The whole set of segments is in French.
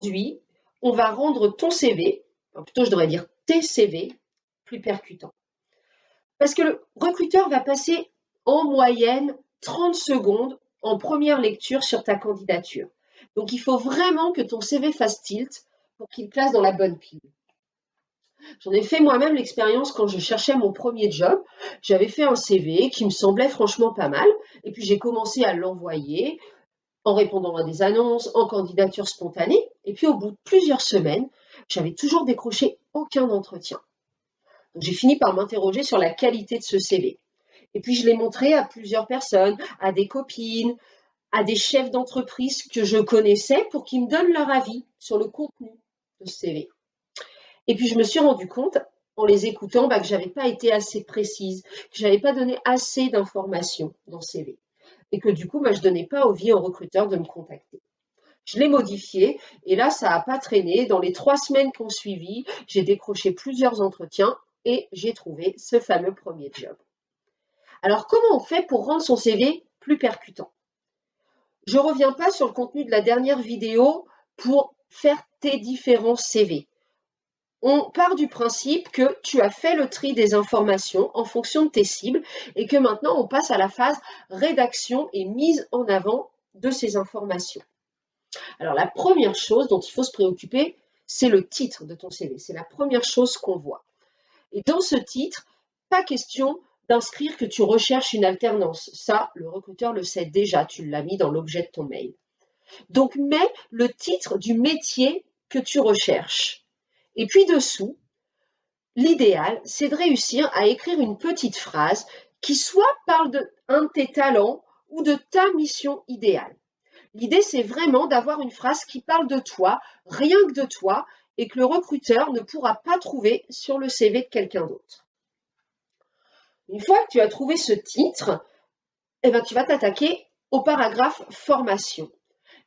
Aujourd'hui, on va rendre ton CV, enfin plutôt je devrais dire tes CV, plus percutants. Parce que le recruteur va passer en moyenne 30 secondes en première lecture sur ta candidature. Donc il faut vraiment que ton CV fasse tilt pour qu'il place dans la bonne pile. J'en ai fait moi-même l'expérience quand je cherchais mon premier job. J'avais fait un CV qui me semblait franchement pas mal. Et puis j'ai commencé à l'envoyer en répondant à des annonces, en candidature spontanée. Et puis au bout de plusieurs semaines, j'avais toujours décroché aucun entretien. Donc j'ai fini par m'interroger sur la qualité de ce CV. Et puis je l'ai montré à plusieurs personnes, à des copines, à des chefs d'entreprise que je connaissais pour qu'ils me donnent leur avis sur le contenu de ce CV. Et puis je me suis rendu compte, en les écoutant, que je n'avais pas été assez précise, que je n'avais pas donné assez d'informations dans ce CV. Et que du coup, je ne donnais pas envie aux recruteurs de me contacter. Je l'ai modifié et là, ça n'a pas traîné. Dans les 3 semaines qui ont suivi, j'ai décroché plusieurs entretiens et j'ai trouvé ce fameux premier job. Alors, comment on fait pour rendre son CV plus percutant? Je ne reviens pas sur le contenu de la dernière vidéo pour faire tes différents CV. On part du principe que tu as fait le tri des informations en fonction de tes cibles et que maintenant on passe à la phase rédaction et mise en avant de ces informations. Alors la première chose dont il faut se préoccuper, c'est le titre de ton CV. C'est la première chose qu'on voit. Et dans ce titre, pas question d'inscrire que tu recherches une alternance. Ça, le recruteur le sait déjà, tu l'as mis dans l'objet de ton mail. Donc mets le titre du métier que tu recherches. Et puis dessous, l'idéal, c'est de réussir à écrire une petite phrase qui soit parle d'un de tes talents ou de ta mission idéale. L'idée, c'est vraiment d'avoir une phrase qui parle de toi, rien que de toi, et que le recruteur ne pourra pas trouver sur le CV de quelqu'un d'autre. Une fois que tu as trouvé ce titre, tu vas t'attaquer au paragraphe formation.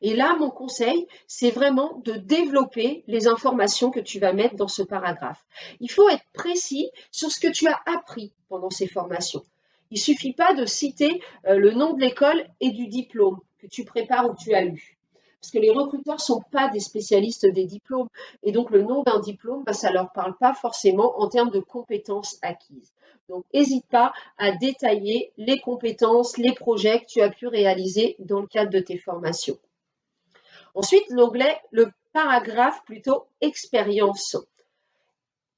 Et là, mon conseil, c'est vraiment de développer les informations que tu vas mettre dans ce paragraphe. Il faut être précis sur ce que tu as appris pendant ces formations. Il ne suffit pas de citer le nom de l'école et du diplôme que tu prépares ou que tu as eu. Parce que les recruteurs ne sont pas des spécialistes des diplômes. Et donc, le nom d'un diplôme, ça ne leur parle pas forcément en termes de compétences acquises. Donc, n'hésite pas à détailler les compétences, les projets que tu as pu réaliser dans le cadre de tes formations. Ensuite, le paragraphe plutôt expérience.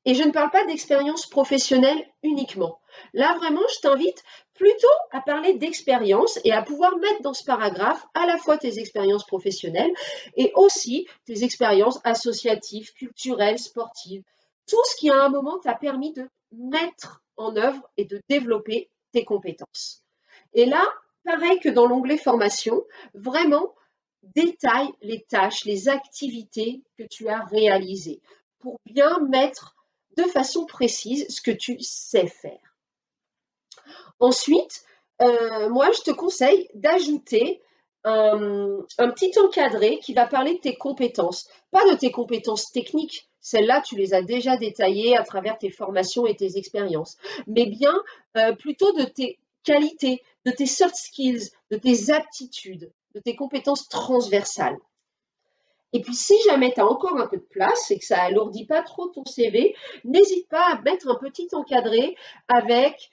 Et je ne parle pas d'expérience professionnelle uniquement. Là, vraiment, je t'invite plutôt à parler d'expérience et à pouvoir mettre dans ce paragraphe à la fois tes expériences professionnelles et aussi tes expériences associatives, culturelles, sportives. Tout ce qui à un moment t'a permis de mettre en œuvre et de développer tes compétences. Et là, pareil que dans l'onglet formation, vraiment, détaille les tâches, les activités que tu as réalisées pour bien mettre de façon précise ce que tu sais faire. Ensuite, moi, je te conseille d'ajouter un petit encadré qui va parler de tes compétences, pas de tes compétences techniques. Celles-là, tu les as déjà détaillées à travers tes formations et tes expériences, mais bien plutôt de tes qualités, de tes soft skills, de tes aptitudes, de tes compétences transversales. Et puis, si jamais tu as encore un peu de place et que ça alourdit pas trop ton CV, n'hésite pas à mettre un petit encadré avec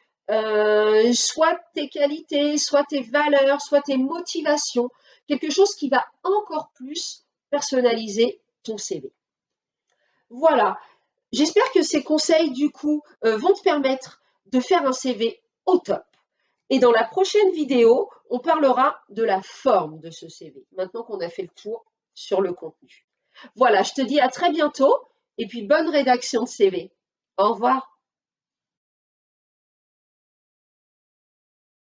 soit tes qualités, soit tes valeurs, soit tes motivations, quelque chose qui va encore plus personnaliser ton CV. Voilà, j'espère que ces conseils, du coup, vont te permettre de faire un CV au top. Et dans la prochaine vidéo, on parlera de la forme de ce CV, maintenant qu'on a fait le tour sur le contenu. Voilà, je te dis à très bientôt et puis bonne rédaction de CV. Au revoir.